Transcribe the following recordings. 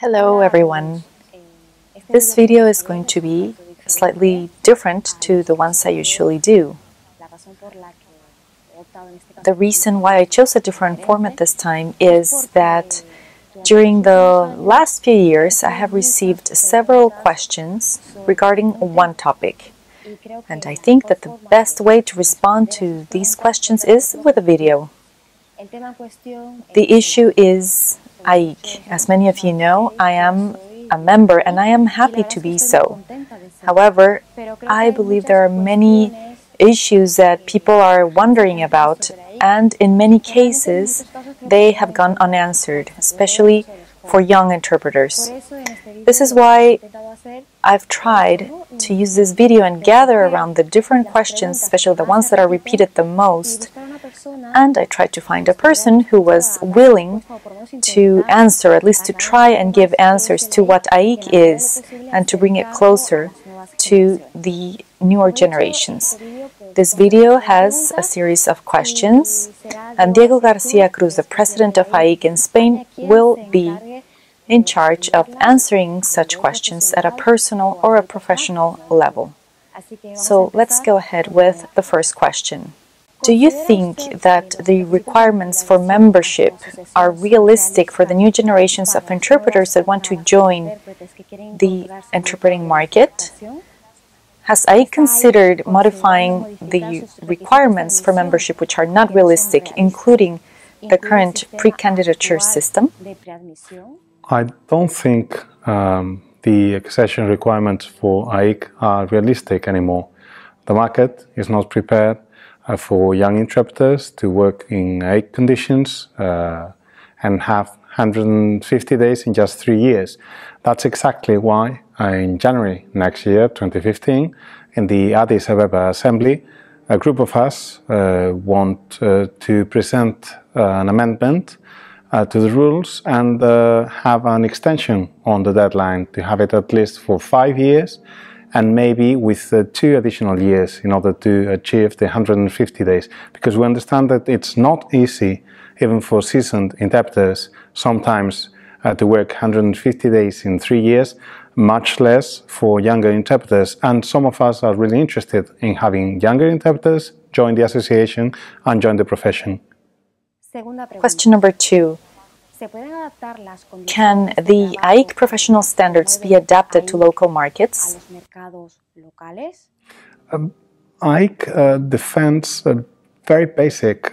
Hello everyone. This video is going to be slightly different to the ones I usually do. The reason why I chose a different format this time is that during the last few years I have received several questions regarding one topic. And I think that the best way to respond to these questions is with a video. The issue is Aiic. As many of you know, I am a member and I am happy to be so. However, I believe there are many issues that people are wondering about, and in many cases they have gone unanswered, especially for young interpreters. This is why I've tried to use this video and gather around the different questions, especially the ones that are repeated the most, and I tried to find a person who was willing to answer, at least to try and give answers to what Aiic is and to bring it closer to the newer generations. This video has a series of questions, and Diego Garcia Cruz, the president of Aiic in Spain, will be in charge of answering such questions at a personal or a professional level. So let's go ahead with the first question. Do you think that the requirements for membership are realistic for the new generations of interpreters that want to join the interpreting market? Has Aiic considered modifying the requirements for membership which are not realistic, including the current pre-candidature system? I don't think the accession requirements for Aiic are realistic anymore. The market is not prepared for young interpreters to work in Aiic conditions and have 150 days in just 3 years. That's exactly why in January next year, 2015, in the Addis Ababa Assembly, a group of us want to present an amendment to the rules and have an extension on the deadline to have it at least for 5 years and maybe with 2 additional years in order to achieve the 150 days. Because we understand that it's not easy, even for seasoned interpreters, sometimes to work 150 days in 3 years, much less for younger interpreters. And some of us are really interested in having younger interpreters join the association and join the profession. Question number 2. Can the Aiic professional standards be adapted to local markets? Aiic defends very basic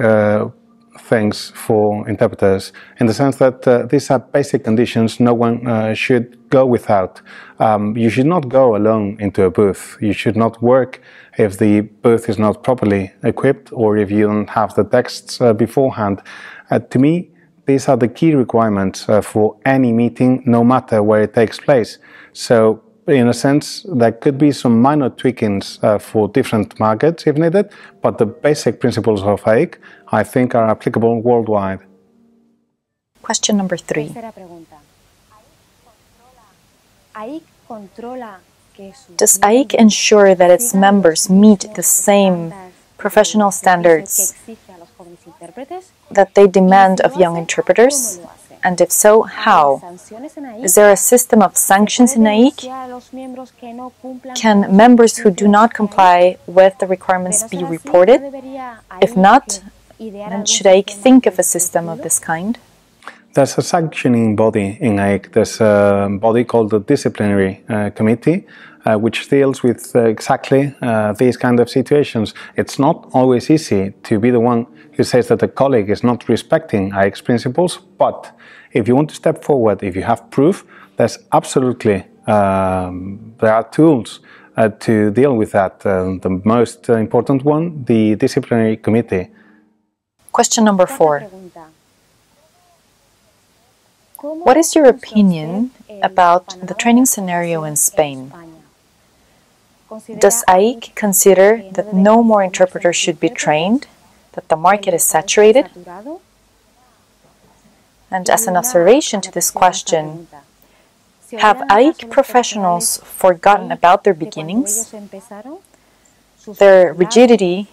things for interpreters, in the sense that these are basic conditions no one should go without. You should not go alone into a booth. You should not work if the booth is not properly equipped or if you don't have the texts beforehand. To me, these are the key requirements for any meeting, no matter where it takes place. So, in a sense, there could be some minor tweakings for different markets if needed, but the basic principles of Aiic, I think, are applicable worldwide. Question number 3. Does Aiic ensure that its members meet the same professional standards that they demand of young interpreters? And if so, how? Is there a system of sanctions in Aiic? Can members who do not comply with the requirements be reported? If not, then should Aiic think of a system of this kind? There's a sanctioning body in Aiic. There's a body called the Disciplinary Committee, which deals with exactly these kind of situations. It's not always easy to be the one who says that a colleague is not respecting Aiic's principles, but if you want to step forward, if you have proof, there's absolutely, there are tools to deal with that. The most important one, the Disciplinary Committee. Question number 4. What is your opinion about the training scenario in Spain? Does Aiic consider that no more interpreters should be trained, that the market is saturated? And as an observation to this question, have Aiic professionals forgotten about their beginnings, their rigidity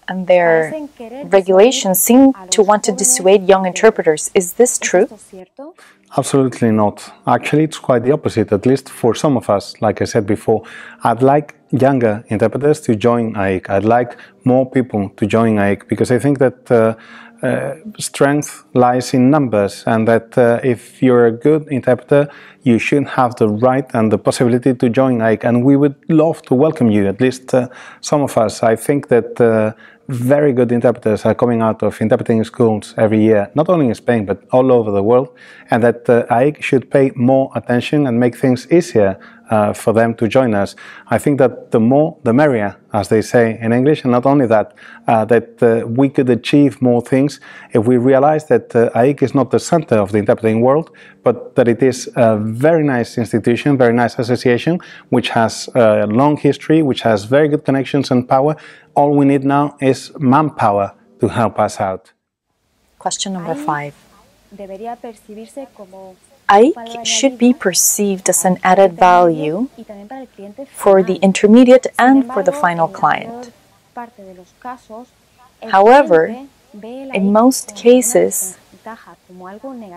and their regulations seem to want to dissuade young interpreters. Is this true? Absolutely not. Actually, it's quite the opposite, at least for some of us. Like I said before, I'd like younger interpreters to join Aiic. I'd like more people to join Aiic because I think that strength lies in numbers, and that if you're a good interpreter, you should have the right and the possibility to join Aiic, and we would love to welcome you, at least some of us. I think that very good interpreters are coming out of interpreting schools every year, not only in Spain, but all over the world, and that Aiic should pay more attention and make things easier for them to join us. I think that the more the merrier, as they say in English, and not only that, we could achieve more things if we realize that Aiic is not the center of the interpreting world, but that it is a very nice institution, very nice association, which has a long history, which has very good connections and power. All we need now is manpower to help us out. Question number 5. Aiic should be perceived as an added value for the intermediate and for the final client. However, in most cases,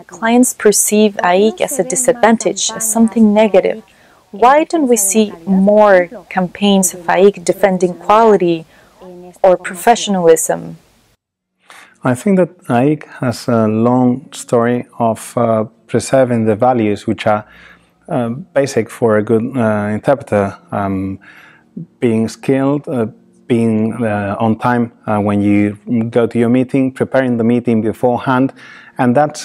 clients perceive Aiic as a disadvantage, as something negative. Why don't we see more campaigns of Aiic defending quality or professionalism? I think that Aiic has a long story of preserving the values which are basic for a good interpreter, being skilled, being on time when you go to your meeting, preparing the meeting beforehand, and that's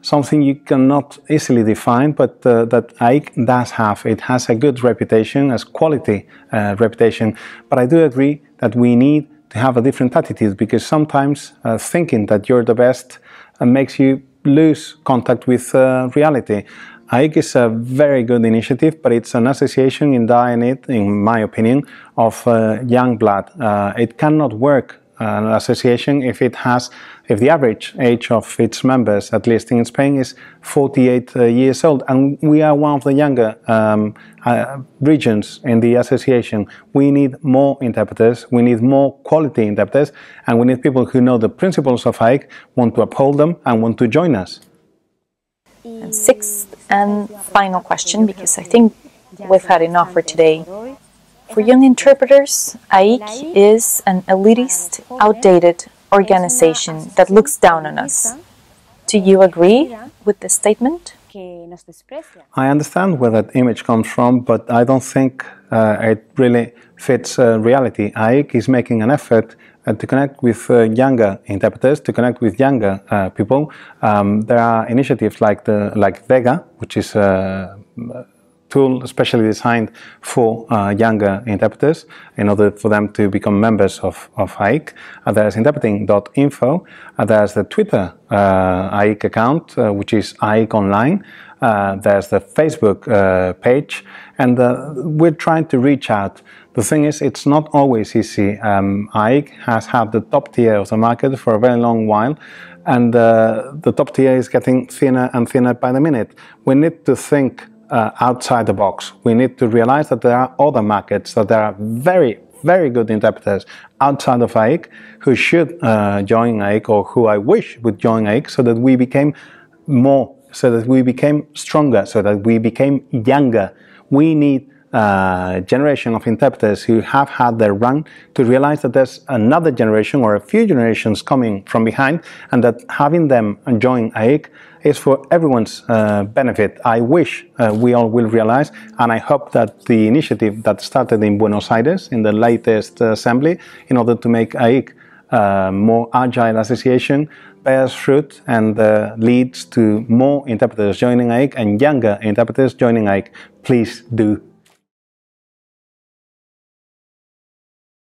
something you cannot easily define, but that Aiic does have. It has a good reputation, as quality reputation, but I do agree that we need to have a different attitude, because sometimes thinking that you're the best makes you lose contact with reality. Aiic is a very good initiative, but it's an association in dying it, in my opinion, of young blood. It cannot work, an association, if the average age of its members, at least in Spain, is 48 years old, and we are one of the younger regions in the association. We need more interpreters, we need more quality interpreters, and we need people who know the principles of Aiic, want to uphold them, and want to join us. And 6th and final question, because I think we've had enough for today. For young interpreters, Aiic is an elitist, outdated organization that looks down on us. Do you agree with this statement? I understand where that image comes from, but I don't think it really fits reality. Aiic is making an effort to connect with younger interpreters, to connect with younger people. There are initiatives like Vega, which is a tool especially designed for younger interpreters in order for them to become members of Aiic. There's interpreting.info. There's the Twitter Aiic account, which is Aiic Online. There's the Facebook page, and we're trying to reach out. The thing is, it's not always easy. Aiic has had the top tier of the market for a very long while, and the top tier is getting thinner and thinner by the minute. We need to think outside the box. We need to realize that there are other markets, that there are very, very good interpreters outside of Aiic who should join Aiic, or who I wish would join Aiic, so that we became more, so that we became stronger, so that we became younger. We need a generation of interpreters who have had their run to realize that there's another generation or a few generations coming from behind, and that having them join Aiic is for everyone's benefit. I wish we all will realize, and I hope that the initiative that started in Buenos Aires in the latest assembly, in order to make Aiic a more agile association, bears fruit and leads to more interpreters joining Aiic and younger interpreters joining Aiic. Please do.